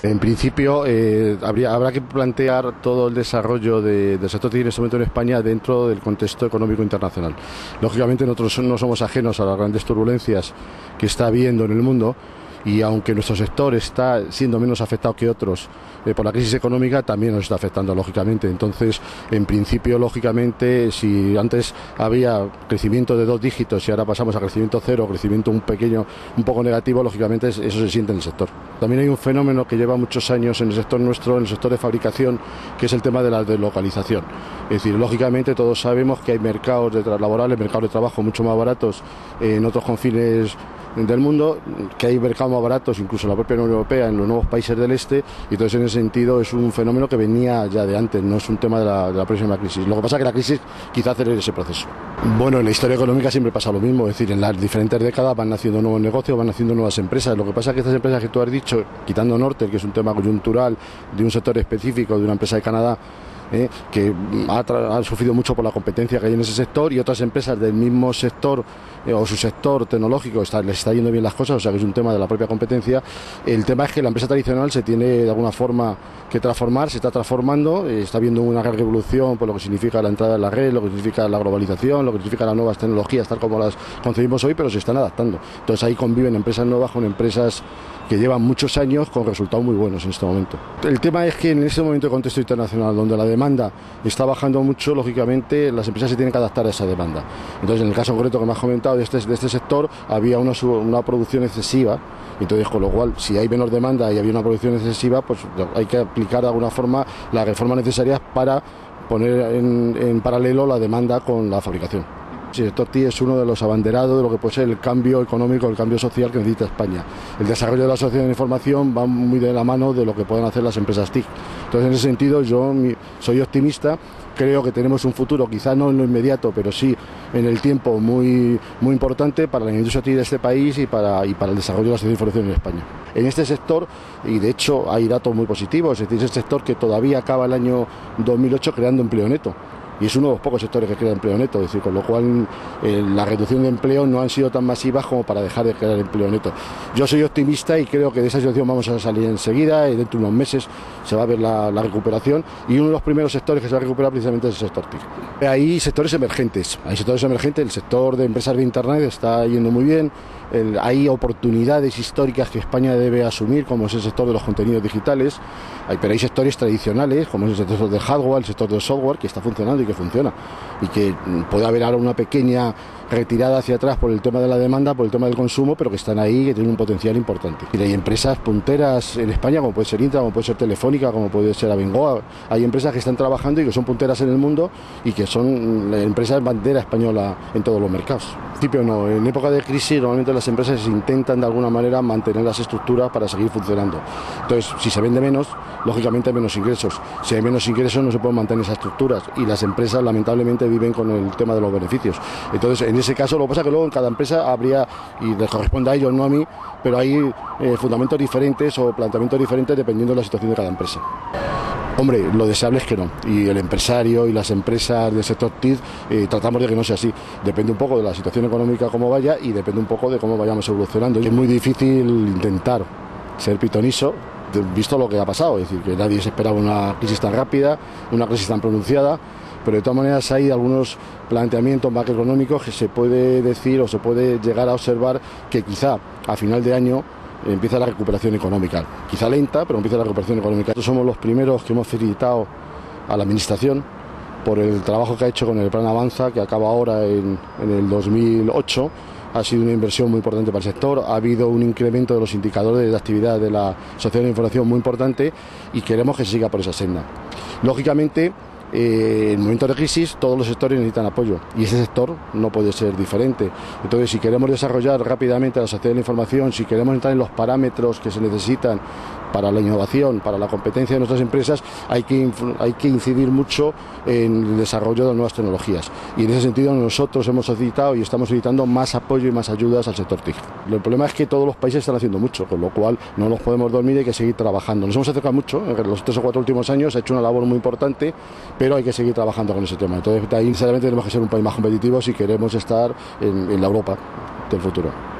En principio, habrá que plantear todo el desarrollo del sector TIC en este momento en España dentro del contexto económico internacional. Lógicamente, nosotros no somos ajenos a las grandes turbulencias que está habiendo en el mundo, y aunque nuestro sector está siendo menos afectado que otros por la crisis económica, también nos está afectando, lógicamente. Entonces, en principio, lógicamente, si antes había crecimiento de 2 dígitos y ahora pasamos a crecimiento cero, crecimiento un poco negativo, lógicamente eso se siente en el sector. También hay un fenómeno que lleva muchos años en el sector nuestro, en el sector de fabricación, que es el tema de la deslocalización. Es decir, lógicamente todos sabemos que hay mercados laborales, mercados de trabajo mucho más baratos en otros confines del mundo, que hay mercados más baratos incluso en la propia Unión Europea, en los nuevos países del este, y entonces en ese sentido es un fenómeno que venía ya de antes, no es un tema de la próxima crisis. Lo que pasa es que la crisis quizá acelere ese proceso. Bueno, en la historia económica siempre pasa lo mismo, es decir, en las diferentes décadas van naciendo nuevos negocios, van naciendo nuevas empresas. Lo que pasa es que estas empresas que tú has dicho, quitando Nortel, que es un tema coyuntural de un sector específico, de una empresa de Canadá, que ha sufrido mucho por la competencia que hay en ese sector, y otras empresas del mismo sector o su sector tecnológico les está yendo bien las cosas, o sea que es un tema de la propia competencia. El tema es que la empresa tradicional se tiene de alguna forma que transformar, se está transformando, está habiendo una gran revolución por lo que significa la entrada en la red, lo que significa la globalización, lo que significa las nuevas tecnologías tal como las concebimos hoy, pero se están adaptando. Entonces ahí conviven empresas nuevas con empresas que llevan muchos años con resultados muy buenos en este momento. El tema es que en ese momento de contexto internacional, donde la demanda está bajando mucho, lógicamente las empresas se tienen que adaptar a esa demanda. Entonces, en el caso concreto que me has comentado de este sector, había una producción excesiva, entonces con lo cual, si hay menor demanda y había una producción excesiva, pues hay que aplicar de alguna forma las reformas necesarias para poner en paralelo la demanda con la fabricación. El sector TIC es uno de los abanderados de lo que puede ser el cambio económico, el cambio social que necesita España. El desarrollo de la sociedad de información va muy de la mano de lo que pueden hacer las empresas TIC. Entonces, en ese sentido, yo soy optimista. Creo que tenemos un futuro, quizá no en lo inmediato, pero sí en el tiempo muy importante para la industria TIC de este país y para el desarrollo de la sociedad de información en España. En este sector, y de hecho hay datos muy positivos, es decir, es el sector que todavía acaba el año 2008 creando empleo neto. Y es uno de los pocos sectores que crea empleo neto, es decir, con lo cual la reducción de empleo no han sido tan masivas como para dejar de crear empleo neto. Yo soy optimista y creo que de esa situación vamos a salir enseguida, y dentro de unos meses se va a ver la recuperación, y uno de los primeros sectores que se va a recuperar precisamente es el sector TIC. Hay sectores emergentes, el sector de empresas de Internet está yendo muy bien, hay oportunidades históricas que España debe asumir, como es el sector de los contenidos digitales, pero hay sectores tradicionales, como es el sector del hardware, el sector del software, que está funcionando y que funciona, y que puede haber ahora una pequeña retirada hacia atrás por el tema de la demanda, por el tema del consumo, pero que están ahí, que tienen un potencial importante. Y hay empresas punteras en España, como puede ser Indra, como puede ser Telefónica, como puede ser Abengoa. Hay empresas que están trabajando y que son punteras en el mundo y que son empresas bandera española en todos los mercados. En principio no, en época de crisis normalmente las empresas intentan de alguna manera mantener las estructuras para seguir funcionando. Entonces, si se vende menos, lógicamente hay menos ingresos. Si hay menos ingresos no se pueden mantener esas estructuras, y las empresas lamentablemente viven con el tema de los beneficios. Entonces, en ese caso, lo que pasa es que luego en cada empresa habría, y les corresponde a ellos, no a mí, pero hay fundamentos diferentes o planteamientos diferentes dependiendo de la situación de cada empresa. Hombre, lo deseable es que no, y el empresario y las empresas del sector TIC tratamos de que no sea así. Depende un poco de la situación económica cómo vaya, y depende un poco de cómo vayamos evolucionando. Es muy difícil intentar ser pitoniso visto lo que ha pasado, es decir, que nadie se esperaba una crisis tan rápida, una crisis tan pronunciada, pero de todas maneras hay algunos planteamientos macroeconómicos que se puede decir o se puede llegar a observar que quizá a final de año empieza la recuperación económica, quizá lenta, pero empieza la recuperación económica. Nosotros somos los primeros que hemos felicitado a la Administración por el trabajo que ha hecho con el Plan Avanza, que acaba ahora en el 2008. Ha sido una inversión muy importante para el sector, ha habido un incremento de los indicadores de actividad de la sociedad de información muy importante, y queremos que se siga por esa senda. Lógicamente, en momentos de crisis todos los sectores necesitan apoyo, y ese sector no puede ser diferente. Entonces, si queremos desarrollar rápidamente la sociedad de la información, si queremos entrar en los parámetros que se necesitan para la innovación, para la competencia de nuestras empresas, hay que incidir mucho en el desarrollo de nuevas tecnologías, y en ese sentido nosotros hemos solicitado y estamos solicitando más apoyo y más ayudas al sector TIC. El problema es que todos los países están haciendo mucho, con lo cual no nos podemos dormir y hay que seguir trabajando. Nos hemos acercado mucho, en los 3 o 4 últimos años se ha hecho una labor muy importante, pero hay que seguir trabajando con ese tema. Entonces, ahí sinceramente tenemos que ser un país más competitivo si queremos estar en la Europa del futuro.